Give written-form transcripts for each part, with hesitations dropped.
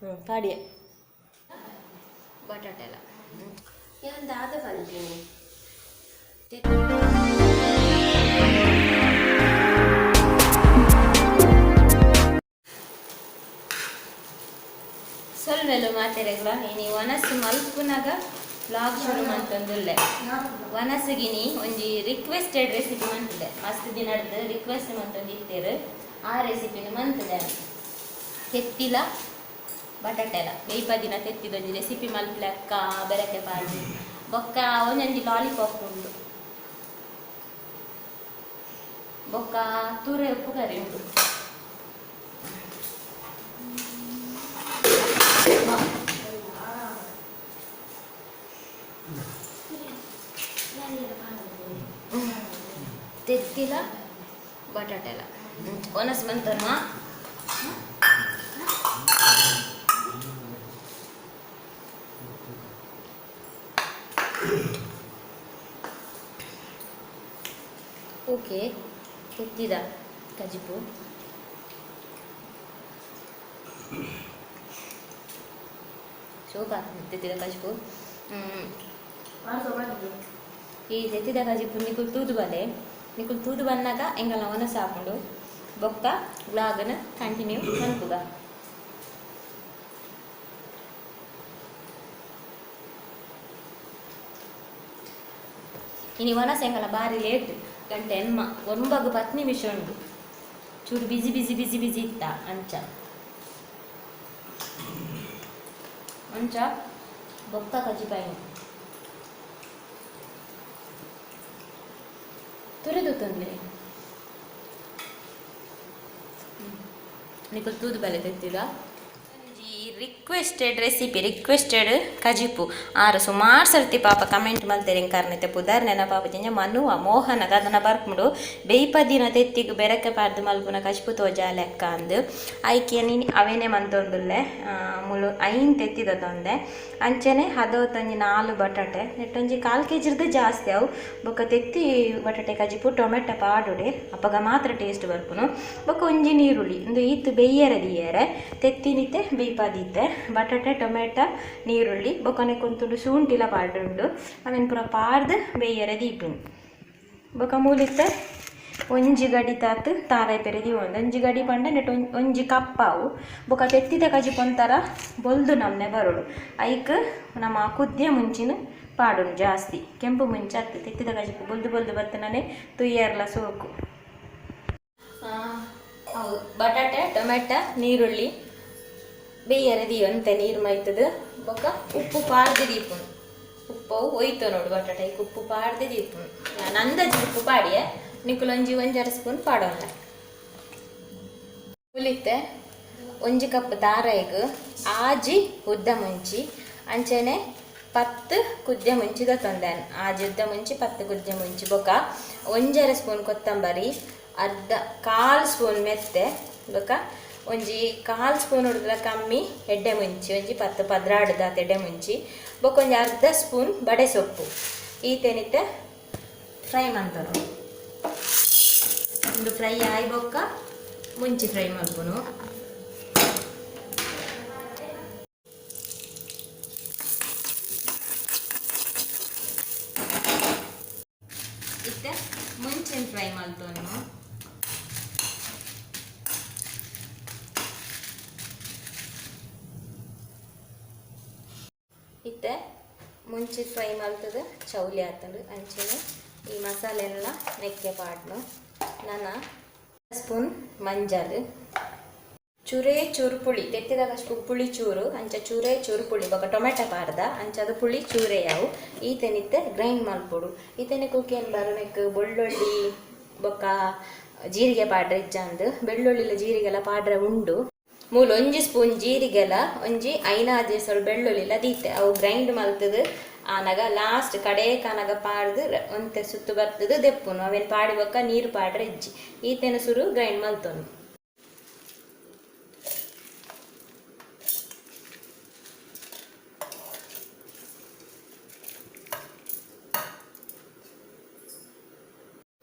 ಪಾಡಿಯ ಬಟಾಟೆ ಎಲ್ಲ ಏನಂತ ಆದ ಕಲ್ತೀನಿ ಸೊಲ್ವೆಲ್ಲ ಮಾತೆರೆಗ್ಲ ಇನಿ ವನಸ್ಸು ಮಲ್ಪುನಾಗ ಬ್ಲಾಗ್ ಶುರು ಮಂತಂದುಲ್ಲೆ ವನಸ್ಸಿಗಿನಿ ಒಂಜಿ ರಿಕ್ವೆಸ್ಟೆಡ್ ರೆಸಿಪಿ ಮಂತಿದೆ ಮಸ್ತ್ ದಿನದ ರಿಕ್ವೆಸ್ಟ್ ಮಂತೊಂದು ಇತ್ತೇರು ಆ ರೆಸಿಪಿನ ಮಂತಿದೆ ತೆತ್ತಿಲ ಬಟಾಟೆಲ ಬೇಯ್ಪ ದಿನ ತೆತ್ತಿದೊಂಜಿ ರೆಸಿಪಿ ಮಲ್ಪಲೆಕ್ಕ ಬೆರಕೆ ಪಾಡ್ದು ಬೊಕ್ಕ ಒಂಜೊಂಜಿ ಲಾಲಿಪಾಪ್ ಉಂಡು ಬೊಕ್ಕ ತೂರೆ ಉಪ್ಪು ಕರಿ ಉಂಡು ತೆತ್ತಿಲ ಬಟಾಟೆಲ ಒನಸ್ ಮಂತನ ಓಕೆ ತೆತ್ತಿದ ಕಜಿಪು ಶೋಕ ತೆತ್ತಿದ ಕಜಿಪು ಈ ತೆತ್ತಿದ ಕಜಿಪು ನಿಕುಲ್ ತೂದು ಬಲೆ ನಿಕುಲ್ ತೂದು ಬಂದಾಗ ಎಂಗಲ್ಲ ಒನಸ್ ಹಾಕೊಂಡು ಬೊಕ್ಕ ವ್ಲಾಗನ್ನು ಕಂಟಿನ್ಯೂ ಮನ್ಪುಗ ಇನಿ ಒನಸ್ ಎಂಗಲ್ಲ ಬಾರಿ ಲೇಟ್ ಗಂಟೆ ಎನ್ಮ ಒಂಬಗು 10 ನಿಮಿಷ ಉಂಡು ಚೂರು ಬಿಸಿ ಬಿಸಿ ಬಿಸಿ ಬಿಸಿ ಇತ್ತ ಅಂಚ ಬೊಕ್ಕ ಕಜಿಪಾಯಿ ತುರಿದು ತಂದೆ ನಿಕುಲ್ ತೂದು ಬಲೆ ತೆತ್ತಿದ ರಿಕ್ವೆಸ್ಟೆಡ್ ರೆಸಿಪಿ ರಿಕ್ವೆಸ್ಟೆಡ್ ಕಜಿಪು ಆರು ಸುಮಾರು ಸರ್ತಿ ಪಾಪ ಕಮೆಂಟ್ ಮಲ್ತೇರೆ ಕಾರಣತೆ ಪುದಾರ್ ನೆನ ಪಾಪ ಜಂಜ ಮನುವ ಮೋಹನ ಅದನ್ನ ಬರ್ಕೊಂಡು ಬೇಯ್ಪದಿನ ತೆತ್ತಿಗೆ ಬೆರಕೆ ಪಾಡ್ದು ಮಲ್ಪುನ ಕಜಿಪು ತೋಜ ಲೆಕ್ಕ ಅಂದು ಆಯ್ಕೆ ನೀನು ಅವೇನೇ ಮಂತೊಂದುಲ್ಲೆ ಮುಳು 5 ತೆತ್ತಿದ ತೊಂದೆ ಅಂಚನೆ ಹದವತ್ತೊಂಜಿ 4 ಬಟಾಟೆ ನೆಟ್ಟೊಂಜಿ 1/4 kg ಜಾಸ್ತಿ ಅವು ಬೊಕ್ಕ ತೆತ್ತಿ ಬಟಾಟೆ ಕಜಿಪು ಟೊಮೆಟೊ ಪಾಡುಡೆ ಅಪ್ಪಗ ಮಾತ್ರ ಟೇಸ್ಟ್ ಬರ್ಪುನು ಬೊಕ್ಕ ಒಂಜಿ ನೀರುಳ್ಳಿ ಒಂದು ಈತು ಬೆಯ್ಯರೆ ದಿಯರೆ ತೆತ್ತಿನಿತೆ ಬೇಯ್ಪದಿ ಬಟಾಟೆ ಟೊಮೆಟೊ ನೀರುಳ್ಳಿ ಬೊಕ್ಕನೆ ಕುಂತುಂಡು ಶುಂಠಿಲ ಪಾಡುಂಡು ಅವೇನು ಪೂರ ಪಾಡ್ದು ಬೇಯರೆ ದೀಪುಂಡು ಬೊಕ್ಕ ಮೂಲಿತ್ತೆ ಒಂಜಿ ಗಡಿ ತಾತು ತಾರಾಯಿ ಪೆರೆದಿ ಒಂಜಿ ಗಡಿ ಪಂಡ ನೆಟ್ಟು ಒಂಜಿ ಕಪ್ಪಾವು ಬೊಕ್ಕ ತೆತ್ತಿದ ಕಜಿಪು ಒಂಥರ ಬೊಲ್ದು ನಮ್ನೆ ಬರೋಡು ಐಕ್ ನಮ್ಮ ಕುದ್ದಿಯ ಮುಂಚಿನ ಪಾಡುಂಡು ಜಾಸ್ತಿ ಕೆಂಪು ಮುಂಚೆ ಆಗ್ತದೆ ತೆತ್ತಿದ ಕಜಿಪು ಬೊಲ್ದು ಬೊಲ್ದು ಬತ್ತನೇ ತುಯ್ಯರ್ಲ ಸೋಕು ಹೌದು ಬಟಾಟೆ ಟೊಮೆಟೊ ನೀರುಳ್ಳಿ ಬೇಯರೆ ಅಂತೆ ನೀರು ಮೈತದ ಬೊಕ್ಕ ಉಪ್ಪು ಪಾಡ್ದು ದೀಪುನು ಉಪ್ಪು ಒಯ್ತು ನೋಡು ಬಟಾಟೆಗೆ ಉಪ್ಪು ಪಾಡ್ದು ದೀಪುನು ನಾನು ಅಂದಾಜು ಉಪ್ಪು ಪಾಡಿಯೆ ನಿಕುಲೊಂಜಿ 1 ಸ್ಪೂನ್ ಪಾಡೋಲ್ಲ ಉಲಿತೆ 1 ಕಪ್ ದಾರಾಯಿಗೆ ಆಜಿ ಉದ್ದ ಮುಂಚಿ ಅಂಚನೆ 10 ಕುದ್ದೆ ಮುಂಚಿದ ತೊಂದೇನು ಆಜಿ ಉದ್ದ ಮುಂಚಿ 10 ಕುದ್ದೆ ಮುಂಚಿ ಬೊಕ್ಕ 1 ಸ್ಪೂನ್ ಕೊತ್ತಂಬರಿ ಅರ್ಧ 1/4 ಸ್ಪೂನ್ ಮೆತ್ತೆ ಬೊಕ್ಕ ಒಂಜಿ 1/4 ಸ್ಪೂನ್ ಹೊಡೆದ್ರೆ ಕಮ್ಮಿ ಎಡ್ಡೆ ಮುಂಚಿ ಒಂಜಿ 10-12 ಎಡ್ಡೆ ಮುಂಚಿ ಬೊಕ್ಕ ಒಂಜಿ ಅರ್ಧ ಸ್ಪೂನ್ ಬಡೆ ಸೊಪ್ಪು ಈತೆನಿತ್ತೆ ಫ್ರೈ ಮಾಡ್ತಾರೆ ಒಂದು ಫ್ರೈ ಆಯಿ ಬೊಕ್ಕ ಮುಂಚಿ ಫ್ರೈ ಮಾಡ್ಕೊನು ಇತ್ತೆ ಮುಂಚಿನ ಫ್ರೈ ಮಾಡ್ತೋನು ಇತ್ತೆ ಮುಂಚೆ ಫ್ರೈ ಮಾಡ್ತದೆ ಚೌಲಿ ಆತಂಡು ಅಂಚೆನೆ ಈ ಮಸಾಲೆ ಎಲ್ಲ ನೆಕ್ಕೆ ಪಾಡ್ನು ನಾನು ಸ್ಪೂನ್ ಮಂಜಲ್ ಚೂರೇ ಚೂರು ಪುಳಿ ತೆತ್ತಿದಾಗಷ್ಟು ಪುಳಿ ಚೂರು ಅಂಚ ಚೂರೇ ಚೂರು ಪುಳಿ ಬೊಕ್ಕ ಟೊಮೆಟೊ ಪಾಡ್ದ ಅಂಚದು ಪುಳಿ ಚೂರೇ ಯಾವು ಈತನಿತ್ತೆ ಗ್ರೈಂಡ್ ಮಲ್ಪೊಡು ಈತನೆ ಕುಕ್ಕೇನು ಬರೋನೆಕ್ ಬೆಳ್ಳುಳ್ಳಿ ಬೊಕ್ಕ ಜೀರಿಗೆ ಪಾಡ್ರೆ ಇಜ್ಜಂದು ಬೆಳ್ಳುಳ್ಳಿಲ ಜೀರಿಗೆಲ್ಲ ಪಾಡ್ರೆ ಉಂಡು ಮೂಲು 1 ಸ್ಪೂನ್ ಜೀರಿಗೆಲ ಒಂಜಿ 5-6 ಸ್ವಲ್ಪ ಬೆಳ್ಳುಳ್ಳಿಲ ದೀತೆ ಅವು ಗ್ರೈಂಡ್ ಮಲ್ತದು ಆನಾಗ ಲಾಸ್ಟ್ ಕಡೆ ಕಾನಾಗ ಪಾಡ್ದು ಒಂತೆ ಸುತ್ತು ಬರ್ತದು ದೆಪ್ಪುನು ಅವೇನು ಪಾಡಿ ಬೊಕ್ಕ ನೀರು ಪಾಡ್ರೆ ಇಜ್ಜಿ ಈತೆನ ಸುರು ಗ್ರೈಂಡ್ ಮಲ್ತೊನು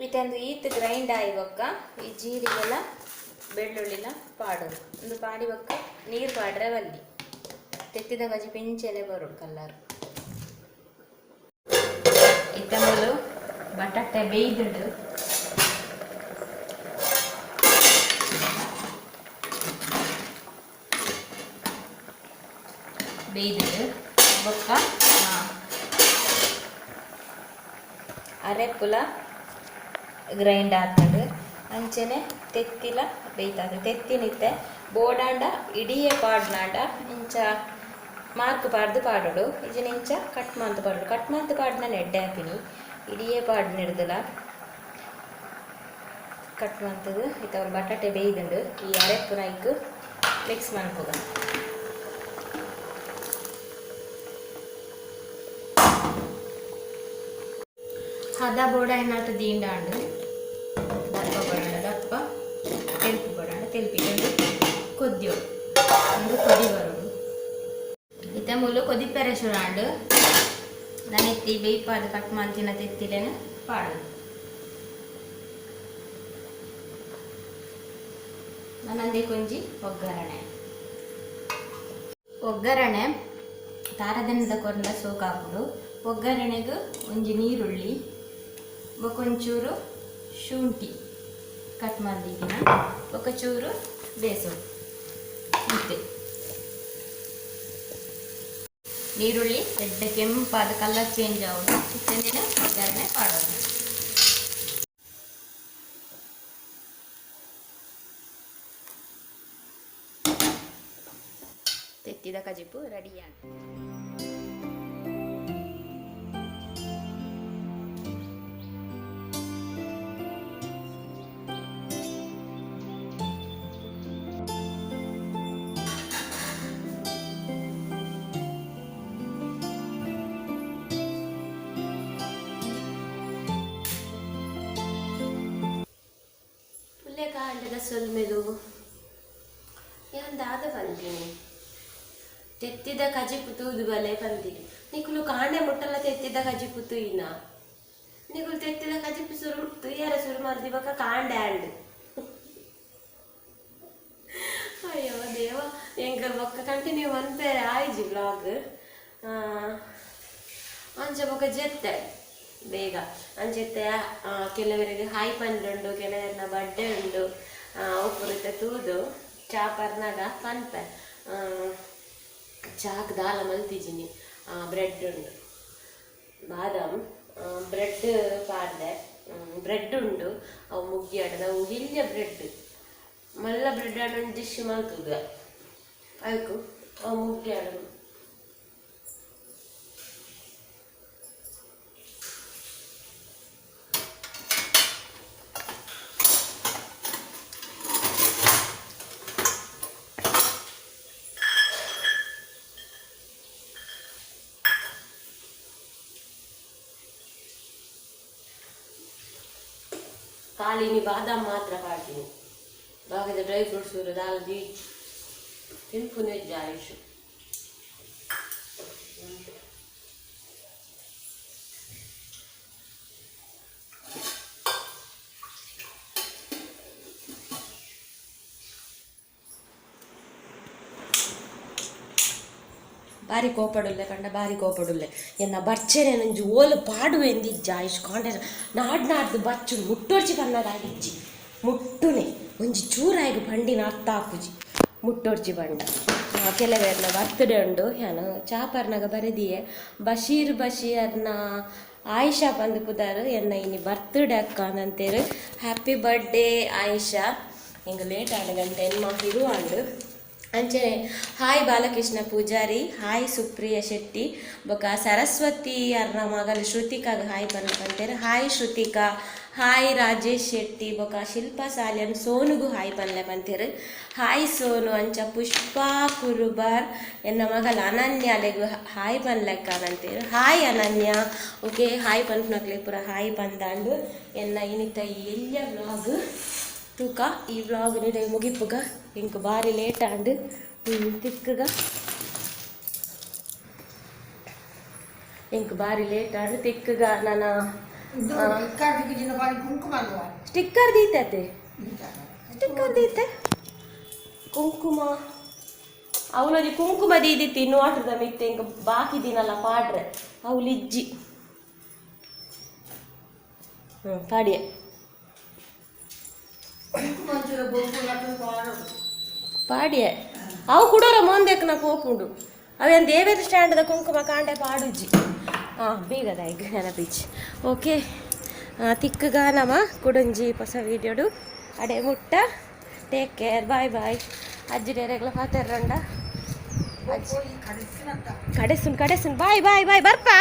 ಇತ್ತಂದು ಈತ್ ಗ್ರೈಂಡ್ ಆಗಿ ಬೊಕ್ಕ ಈ ಜೀರಿಗೆಲ್ಲ ಬೆಳ್ಳುಳ್ಳಿನ ಪಾಡೋದು ಒಂದು ಪಾಡಿ ಬೊಕ್ಕ ನೀರು ಪಾಡ್ರೆ ಬಲ್ಲಿ ತೆತ್ತಿದ ಗಜಿ ಪಿಂಚೆಲೆ ಬರೋಡು ಕಲ್ಲರ್ ಇತ್ತ ಮೊದಲು ಬಟಾಟೆ ಬೇಯ್ದುಂಡು ಬೊಕ್ಕ ಅರೆಪ್ಪುಲ ಗ್ರೈಂಡ್ ಆಗ್ತದೆ ಅಂಚೆನೆ ತೆತ್ತಿಲ ಬೇಯ್ತದೆ ತೆತ್ತಿನಿತ್ತೆ ಬೋಡಾಂಡ ಇಡಿಯೇ ಪಾಡ್ನಾಂಡ ಇಂಚ ಮಾರ್ಕ್ ಪಾಡ್ದು ಪಾಡೋಡು ಇಜಿನ ಇಂಚ ಕಟ್ ಮಂತ್ ಪಾಡೋಡು ಕಟ್ ಮಂತ್ ಪಾಡ್ನ ನೆಡ್ಡೆ ಹಾಕಿನಿ ಇಡಿಯೇ ಪಾಡ್ ನೆಡ್ದಲ ಕಟ್ ಮಂತದು ಇತ್ತವ್ರು ಬಟಾಟೆ ಬೇಯ್ದುಂಡು ಈ ಅರೆಪ್ಪುನ ಇಕ್ಕು ಮಿಕ್ಸ್ ಮಾಡ್ಕೋಗ ಹದ ಬೋಡ ಏನಾಟ ದೀಂಡಾಂಡು ದಪ್ಪ ಬರೋಣ ದಪ್ಪ ತೆಲ್ಪು ಬರೋಣ ತೆಲ್ಪಿಕೊಂಡು ಕೊದ್ದಿಯೋಡು ಒಂದು ಕೊದಿ ಬರೋದು ಇತ್ತ ಮೂಲು ಕೊದಿ ಪೆರೆಸುರಾಂಡು ನಾನು ಎತ್ತಿ ಬೇಯ್ಪಾದು ಕಟ್ ಮಾಡ್ತಿನ ತೆತ್ತಿಲೇನು ಪಾಡು ನನ್ನಂದೇ ಕೊಂಚಿ ಒಗ್ಗರಣೆ ತಾರದನದ ಕೊರಲ ಸೋಕಾಕುಡು ಒಗ್ಗರಣೆಗೆ ಒಂಜಿ ನೀರುಳ್ಳಿ ಒಂಚೂರು ಶುಂಠಿ ಕಟ್ ಮಾಡಿದಿನ ఒక ಚೂರು ಬೇಸೋಡು ಮತ್ತೆ ನೀರುಳ್ಳಿ ದೊಡ್ಡ ಕೆಂಪಾದ ಕಲರ್ ಚೇಂಜ್ ಆಗೋದು ಚಿಕ್ಕಂದಿನ ಒಗ್ಗರಣೆ ಮಾಡೋದು ತೆತ್ತಿದ ಕಜಿಪು ರೆಡಿಯಾಗಿ ಕಾಂಡದ ಸೊಲ್ಮೆಲು ಯಾಂದಾದ ಬಂದೀನಿ ತೆತ್ತಿದ ಕಜಿಪು ತೂದು ಬಲೆ ಬಂದೀನಿ ನಿಕುಲು ಕಾಂಡೆ ಮುಟ್ಟಲ್ಲ ತೆತ್ತಿದ ಕಜಿಪು ತೂಯಿನ ನಿಕುಲು ತೆತ್ತಿದ ಕಜಿಪು ಸುರು ತುಯ್ಯಾರ ಸುರು ಮರ್ದಿ ಬಕ್ಕ ಕಾಂಡೆ ಆಂಡು ಅಯ್ಯೋ ದೇವ ಎಂಕ ಬೊಕ್ಕ ಕಂಟಿನ್ಯೂ ಮನ್ಪೇರೆ ಆಯ್ಜಿ ಬ್ಲಾಗ್ ಅಂಚ ಬೊಕ್ಕ ಜೆತ್ತೆ ಬೇಗ ಅಂಚೆತ್ತೆ ಕೆಲವರಿಗೆ ಹಾಯ್ ಪಂಡ್ಲುಂಡು ಕೆಲವರಿನ ಬರ್ಡೇ ಉಂಡು ಒಬ್ಬರಿದ್ದ ತೂದು ಚಾ ಪರ್ನಾಗ ಪನ್ಪೆ ಚಾಕ್ ದಾಲ ಮಲ್ತಿಜಿನಿ ಬ್ರೆಡ್ ಉಂಡು ಬಾದಾಮ್ ಬ್ರೆಡ್ ಪಾಡ್ದೆ ಬ್ರೆಡ್ ಉಂಡು ಅವು ಮುಗ್ಗಿಯಾಡ ನಾವು ಹಿಲ್ಯ ಬ್ರೆಡ್ ಮಲ್ಲ ಬ್ರೆಡ್ ಆಡ ಡಿಶ್ ಮಲ್ತುದ ಅದಕ್ಕೂ ಅವು ಮುಗ್ಗಿಯಾಡ ಕಾಲಿನಿ ಬಾದಾಮ್ ಮಾತ್ರ ಪಾಡ್ತೀನಿ ಬಾಕಿದ ಡ್ರೈ ಫ್ರೂಟ್ಸ್ ದಾಲ್ ದಿ ತಿನ್ಪುನೆ ಜಾಯಿಷ್ ಬಾರಿ ಕೋಪಡುಲ್ಲೆ ಪಂಡ ಬಾರಿ ಕೋಪಡುಲ್ಲೆ ಎನ್ನ ಬರ್ಚೇನೆ ನಂಜು ಓಲು ಪಾಡುವೆ ಎಂದಿಜ್ಜ ಇಷ್ಟು ಕಾಂಡೆ ನಾಡ್ದು ಬಚ್ಚು ಮುಟ್ಟೋರ್ಚಿ ಪನ್ನದಾಗಿಜ್ಜಿ ಮುಟ್ಟುನೆ ಒಂಜಿ ಚೂರಾಯಿಗೆ ಪಂಡಿನ ಅರ್ಥ ಹಾಕುಜಿ ಮುಟ್ಟೋರ್ಚಿ ಬಂಡ ಕೆಲವೆರ್ನ ಬರ್ತ್ಡೇ ಉಂಡು ಯಾನು ಚಾಪರ್ನಾಗ ಬರೆದಿಯೇ ಬಶೀರ್ನ ಆಯಿಷಾ ಬಂದು ಪುದಾರು ಎನ್ನ ಇನಿ ಬರ್ತ್ಡೇ ಅಕ್ಕ ಅಂತೇರು ಹ್ಯಾಪಿ ಬರ್ಡೇ ಆಯಿಷಾ ಹಿಂಗೆ ಲೇಟ್ ಆಡ ಗಂಟೆ ಎನ್ಮ ಇರುವಾಂಡು ಅಂಚೆ ಹಾಯ್ ಬಾಲಕೃಷ್ಣ ಪೂಜಾರಿ ಹಾಯ್ ಸುಪ್ರಿಯ ಶೆಟ್ಟಿ ಬೊಕ ಸರಸ್ವತಿ ಅರ್ನ ಮಗಲು ಶ್ರುತಿಕಾಗ ಹಾಯ್ ಪನ್ಪಂತೇರು ಹಾಯ್ ಶ್ರುತಿಕಾ ಹಾಯ್ ರಾಜೇಶ್ ಶೆಟ್ಟಿ ಬೊಕ ಶಿಲ್ಪಾ ಸಾಲಿಯನ್ ಸೋನುಗು ಹಾಯ್ ಪನ್ಲೆ ಪಂತೇರು ಹಾಯ್ ಸೋನು ಅಂಚ ಪುಷ್ಪಾ ಕುರುಬಾರ್ ಎನ್ನ ಮಗಲು ಅನನ್ಯಾಲೆಗು ಹಾಯ್ ಪನ್ಲೆಕ್ಕನಂತೇರು ಹಾಯ್ ಅನನ್ಯ ಓಕೆ ಹಾಯ್ ಪನ್ಪನಕ್ಲೆ ಪೂರ ಹಾಯ್ ಪಂದಾಂಡು ಎನ್ನ ಇನಿತ ಎಲ್ಲಿಯ ವ್ಲಾಗ್ ತೂಕ ಈ ವ್ಲಾಗ್ ನಿಡ ಮುಗಿಪುಗ ಇಂಕ ಬಾರಿ ಲೇಟ್ ಆಂಡು ತಿಕ್ಕಗ ಇಂಕ ಬಾರಿ ಲೇಟ್ ಆಂಡು ತಿಕ್ಕಗ ನಾನು ಸ್ಟಿಕ್ಕರ್ ದೀತೆ ಸ್ಟಿಕ್ಕರ್ ದೀತೆ ಕುಂಕುಮ ಅವಳದಿ ಕುಂಕುಮ ದೀದಿತ್ತಿ ನೋಟ್ರದ ಮಿತ್ತೆ ಇಂಕ ಬಾಕಿ ದಿನಲ್ಲ ಪಾಡ್ರೆ ಅವಳಿಜ್ಜಿ ಪಾಡಿಯೆ ಪಾಡಿಯೆ ಅವು ಕುಡೋರ ಮೊಂದೆಕ್ ನಾ ಕೋಪುಂಡು ಅವೇನು ದೇವೇದ ಸ್ಟ್ಯಾಂಡದ ಕುಂಕುಮ ಕಾಂಡೆ ಪಾಡುಜ್ಜಿ ಬೀಗದ ಈಗ ನೆನಪಿಚ್ಚಿ ಓಕೆ ತಿಕ್ಕಗ ನಮ ಕುಡಂಜಿ ಹೊಸ ವೀಡಿಯೋಡು ಅಡೆ ಮುಟ್ಟ ಟೇಕ್ ಕೇರ್ ಬಾಯ್ ಬಾಯ್ ಅಜ್ಜಿ ಡೇರೆಗ್ಲ ಪಾತೆರ್ರಂಡ ಕಡೆಸುನ್ ಬಾಯ್ ಬಾಯ್ ಬಾಯ್ ಬರ್ಪಾ